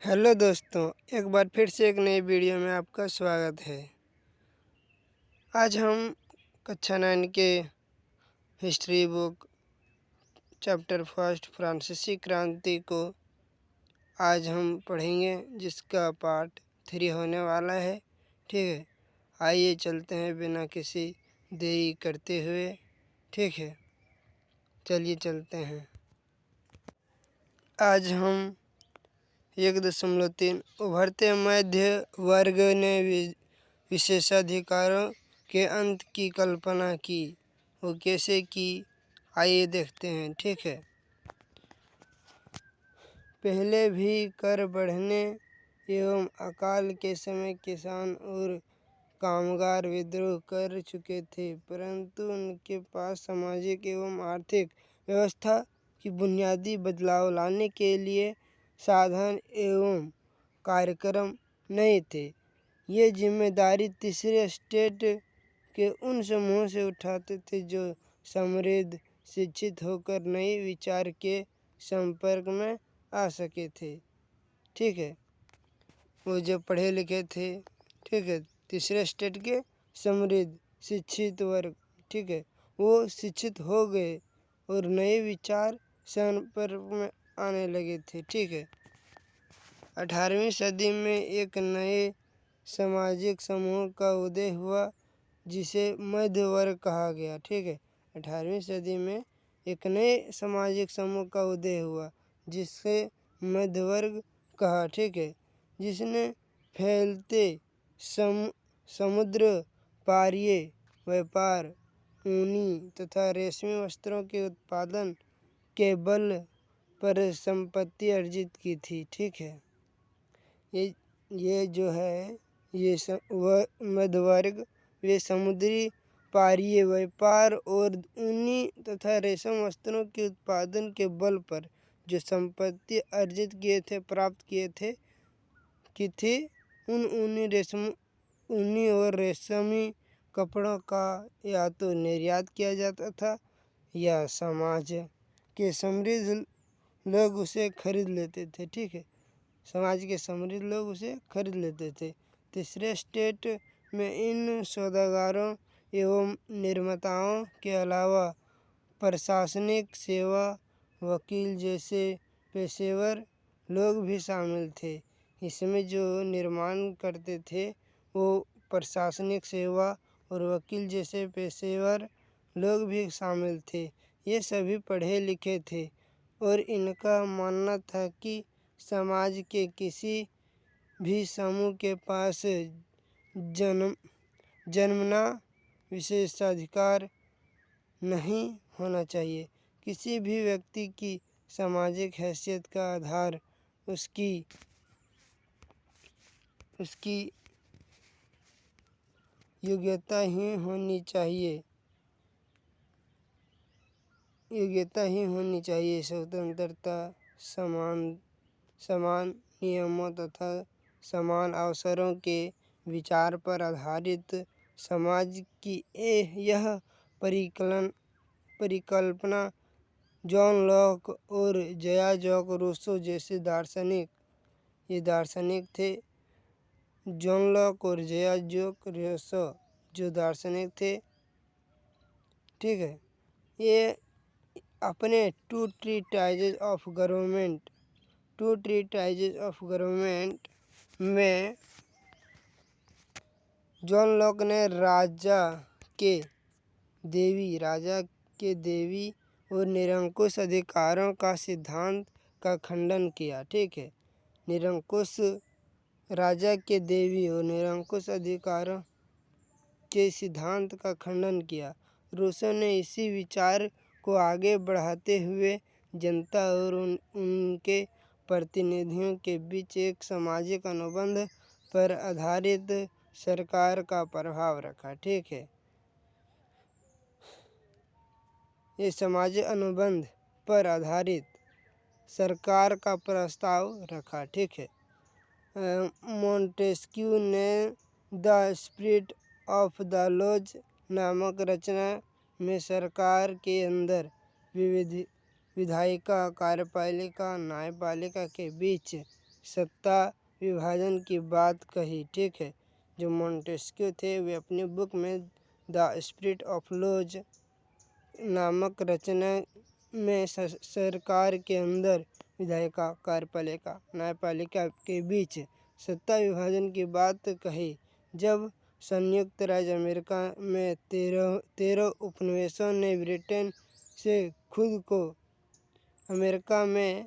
Hello दोस्तों, एक बार फिर से एक नई वीडियो में आपका स्वागत है। आज हम कक्षा 9 के हिस्ट्री बुक चैप्टर फर्स्ट फ्रांसीसी क्रांति को आज हम पढ़ेंगे, जिसका पार्ट 3 होने वाला है। ठीक है, आइए चलते हैं बिना किसी देरी करते हुए। ठीक है, चलिए चलते हैं। आज हम 1.3 उभरते मध्य वर्ग ने विशेषाधिकारों के अंत की कल्पना की। वो कैसे की, आइए देखते हैं। ठीक है, पहले भी कर बढ़ने एवं अकाल के समय किसान और कामगार विद्रोह कर चुके थे, परंतु उनके पास सामाजिक एवं आर्थिक व्यवस्था की बुनियादी बदलाव लाने के लिए साधन एवं कार्यक्रम नहीं थे। ये जिम्मेदारी तीसरे स्टेट के उन समूहों से उठाते थे जो समृद्ध, शिक्षित होकर नए विचार के संपर्क में आ सके थे। ठीक है, वो जो पढ़े लिखे थे। ठीक है, तीसरे स्टेट के समृद्ध शिक्षित वर्ग, ठीक है, वो शिक्षित हो गए और नए विचार संपर्क में आने लगे थे। ठीक है, 18वीं सदी में एक नए सामाजिक समूह का उदय हुआ, जिसे मध्य वर्ग कहा गया। ठीक है, 18वीं सदी में एक नए सामाजिक समूह का उदय हुआ, जिसे मध्य वर्ग कहा। ठीक है, जिसने फैलते समुद्र पारीय व्यापार, ऊनी तथा रेशमी वस्त्रों के उत्पादन के बल पर संपत्ति अर्जित की थी। ठीक है, ये जो है ये मध्य वर्ग वे समुद्री पारीय व्यापार और ऊनी तथा रेशम वस्त्रों के उत्पादन के बल पर जो संपत्ति अर्जित किए थे, प्राप्त किए थे की थी, उन ऊनी और रेशमी कपड़ों का या तो निर्यात किया जाता था या समाज के समृद्ध लोग उसे खरीद लेते थे। ठीक है, समाज के समृद्ध लोग उसे खरीद लेते थे। तीसरे स्टेट में इन सौदागरों एवं निर्माताओं के अलावा प्रशासनिक सेवा, वकील जैसे पेशेवर लोग भी शामिल थे। इसमें जो निर्माण करते थे वो प्रशासनिक सेवा और वकील जैसे पेशेवर लोग भी शामिल थे। ये सभी पढ़े लिखे थे और इनका मानना था कि समाज के किसी भी समूह के पास जन्मना विशेषाधिकार नहीं होना चाहिए। किसी भी व्यक्ति की सामाजिक हैसियत का आधार उसकी योग्यता ही होनी चाहिए। स्वतंत्रता, समान नियमों तथा समान अवसरों के विचार पर आधारित समाज की यह परिकल्पना जॉन लॉक और जॉक रूसो जैसे दार्शनिक थे। जॉन लॉक और जॉक रूसो जो दार्शनिक थे, ठीक है, ये अपने टू ट्रीटाइजेज ऑफ गवर्नमेंट में जॉन लॉक ने राजा के देवी और निरंकुश अधिकारों का सिद्धांत का खंडन किया। ठीक है, निरंकुश राजा के देवी और निरंकुश अधिकारों के सिद्धांत का खंडन किया। रूसो ने इसी विचार को आगे बढ़ाते हुए जनता और उनके प्रतिनिधियों के बीच एक सामाजिक अनुबंध पर आधारित सरकार का प्रभाव रखा। ठीक है, ये सामाजिक अनुबंध पर आधारित सरकार का प्रस्ताव रखा। ठीक है, मोंटेस्क्यू ने the spirit of the laws नामक रचना में सरकार के अंदर विधायिका, कार्यपालिका, न्यायपालिका के बीच सत्ता विभाजन की बात कही, ठीक है। जो मॉन्टेस्क्यू थे वे अपनी बुक में द स्पिरिट ऑफ लॉज नामक रचना में सरकार के अंदर विधायिका, कार्यपालिका, न्यायपालिका के बीच सत्ता विभाजन की बात कही। जब संयुक्त राज्य अमेरिका में 13 उपनिवेशों ने ब्रिटेन से खुद को अमेरिका में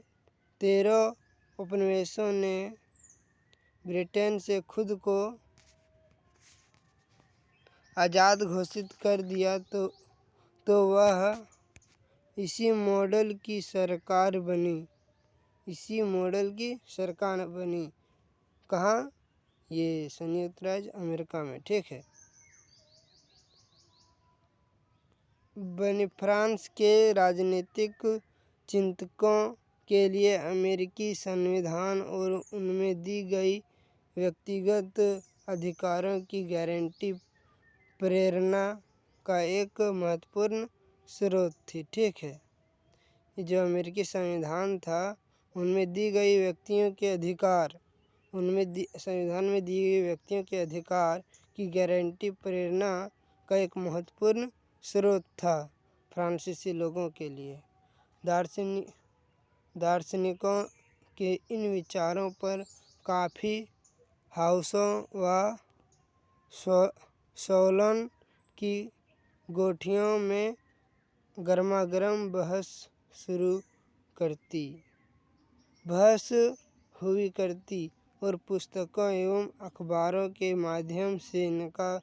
13 उपनिवेशों ने ब्रिटेन से खुद को आज़ाद घोषित कर दिया तो वह इसी मॉडल की सरकार बनी। कहाँ? ये संयुक्त राज्य अमेरिका में, ठीक है। बनी। फ्रांस के राजनीतिक चिंतकों के लिए अमेरिकी संविधान और उनमें दी गई व्यक्तिगत अधिकारों की गारंटी प्रेरणा का एक महत्वपूर्ण स्रोत थी, ठीक है। जो अमेरिकी संविधान था उनमें दी गई व्यक्तियों के अधिकार संविधान में दी गई व्यक्तियों के अधिकार की गारंटी प्रेरणा का एक महत्वपूर्ण स्रोत था फ्रांसीसी लोगों के लिए। दार्शनिकों के इन विचारों पर काफ़ी हाउसों व सोलन की गोष्ठियों में गर्मागर्म बहस हुई करती और पुस्तकों एवं अखबारों के माध्यम से इनका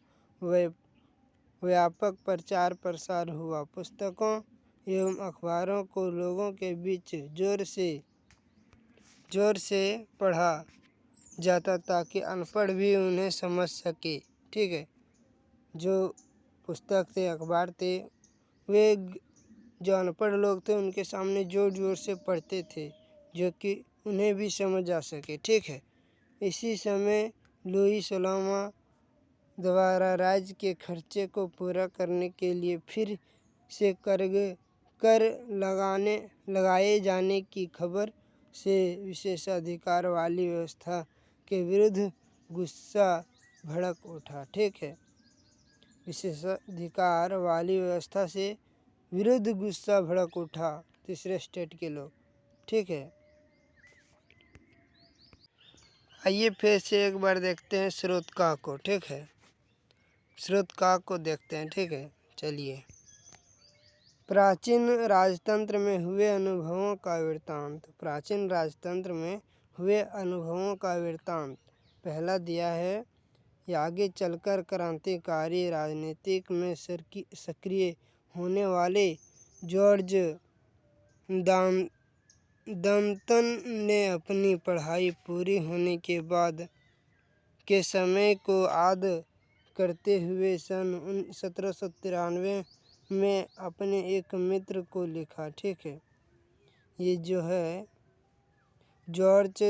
व्यापक प्रचार प्रसार हुआ। पुस्तकों एवं अखबारों को लोगों के बीच जोर से पढ़ा जाता ताकि अनपढ़ भी उन्हें समझ सके, ठीक है। जो पुस्तक थे, अखबार थे, वे जो अनपढ़ लोग थे उनके सामने जोर जोर से पढ़ते थे जो कि उन्हें भी समझ आ सके, ठीक है। इसी समय लुई सोलहवां द्वारा राज्य के खर्चे को पूरा करने के लिए फिर से कर लगाए जाने की खबर से विशेषाधिकार वाली व्यवस्था के विरुद्ध गुस्सा भड़क उठा, ठीक है। विशेषाधिकार वाली व्यवस्था से विरुद्ध गुस्सा भड़क उठा तीसरे स्टेट के लोग, ठीक है। आइए फिर से एक बार देखते हैं स्रोतकाह को, ठीक है। स्रोतकाह को देखते हैं, ठीक है। चलिए। प्राचीन राजतंत्र में हुए अनुभवों का वृत्तांत पहला दिया है। आगे चलकर क्रांतिकारी राजनीतिक में सक्रिय होने वाले जॉर्ज दम्पटन ने अपनी पढ़ाई पूरी होने के बाद के समय को याद करते हुए सन 1793 में अपने एक मित्र को लिखा, ठीक है। ये जो है जॉर्ज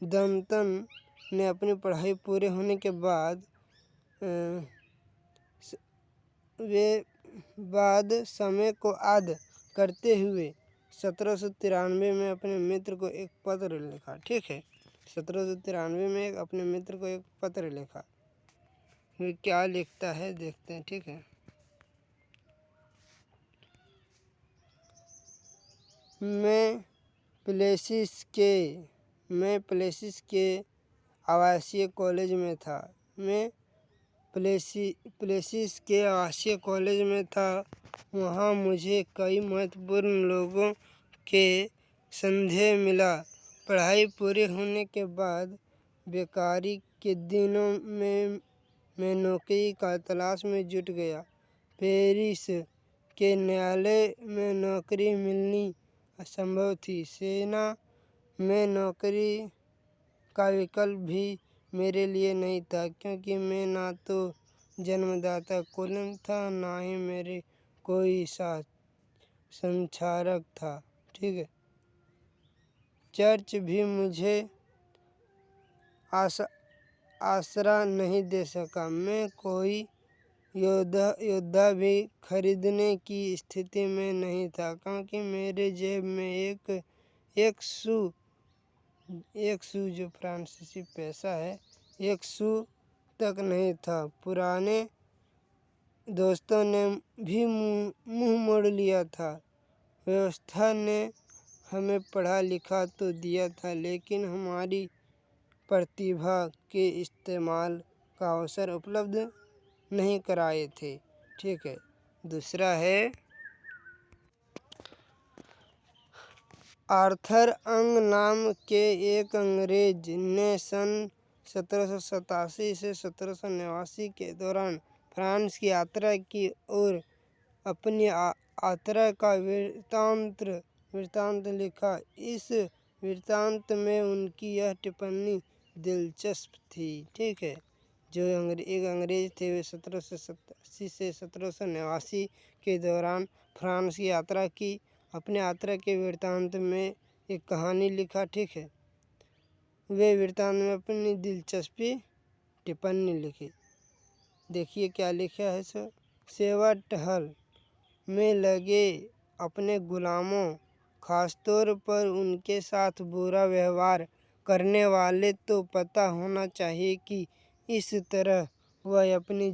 दम्पटन ने अपनी पढ़ाई पूरे होने के बाद समय को याद करते हुए 1793 में अपने मित्र को एक पत्र लिखा, ठीक है। 1793 में अपने मित्र को एक पत्र लिखा। वे क्या लिखता है देखते हैं, ठीक है। मैं प्लेसिस के आवासीय कॉलेज में था। वहाँ मुझे कई महत्वपूर्ण लोगों के संदेह मिला। पढ़ाई पूरी होने के बाद बेकारी के दिनों में मैं नौकरी का तलाश में जुट गया। पेरिस के न्यायालय में नौकरी मिलनी असंभव थी। सेना में नौकरी का विकल्प भी मेरे लिए नहीं था, क्योंकि मैं ना तो जन्मदाता कोलन था, ना ही मेरे कोई संचारक था, ठीक है। चर्च भी मुझे आसरा नहीं दे सका। मैं कोई योद्धा भी खरीदने की स्थिति में नहीं था, क्योंकि मेरे जेब में एक सू एक सू जो फ्रांसीसी पैसा है, 1 सू तक नहीं था। पुराने दोस्तों ने भी मुंह मोड़ लिया था। व्यवस्था ने हमें पढ़ा लिखा तो दिया था, लेकिन हमारी प्रतिभा के इस्तेमाल का अवसर उपलब्ध नहीं कराए थे। ठीक है। दूसरा है आर्थर अंग नाम के एक अंग्रेज ने सन 1787 से 1789 के दौरान फ्रांस की यात्रा की और अपनी यात्रा का वृत्तांत लिखा। इस वृत्तांत में उनकी यह टिप्पणी दिलचस्प थी। ठीक है। जो एक अंग्रेज थे वे 1787 से 1789 के दौरान फ्रांस की यात्रा की। अपने यात्रा के वृत्तांत में एक कहानी लिखा। ठीक है। वे वृत्तांत में अपनी दिलचस्पी टिप्पणी लिखी। देखिए क्या लिखा है सर। सेवा टहल में लगे अपने गुलामों, खासतौर पर उनके साथ बुरा व्यवहार करने वाले तो पता होना चाहिए कि इस तरह वह अपनी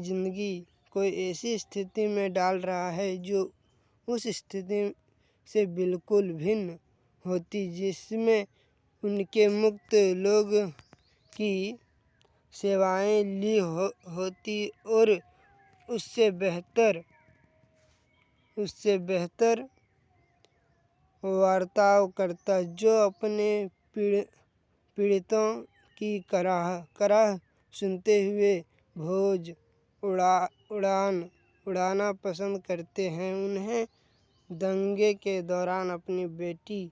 जिंदगी कोई ऐसी स्थिति में डाल रहा है जो उस स्थिति से बिल्कुल भिन्न होती, जिसमें उनके मुक्त लोग की सेवाएं ली होती और उससे बेहतर वार्ताव करता, जो अपने पीड़ितों की कराह सुनते हुए भोज उड़ाना पसंद करते हैं। उन्हें दंगे के दौरान अपनी बेटी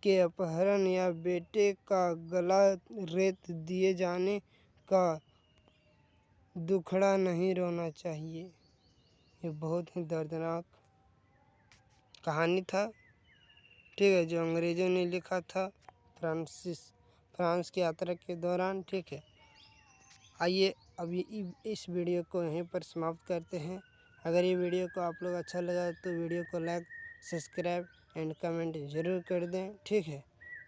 के अपहरण या बेटे का गला रेत दिए जाने का दुखड़ा नहीं रोना चाहिए। ये बहुत ही दर्दनाक कहानी था। ठीक है। जो अंग्रेज़ों ने लिखा था फ्रांस की यात्रा के दौरान। ठीक है। आइए अभी इस वीडियो को यहीं पर समाप्त करते हैं। अगर ये वीडियो को आप लोग अच्छा लगा तो वीडियो को लाइक, सब्सक्राइब एंड कमेंट ज़रूर कर दें। ठीक है।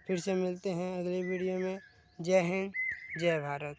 फिर से मिलते हैं अगले वीडियो में। जय हिंद, जय भारत।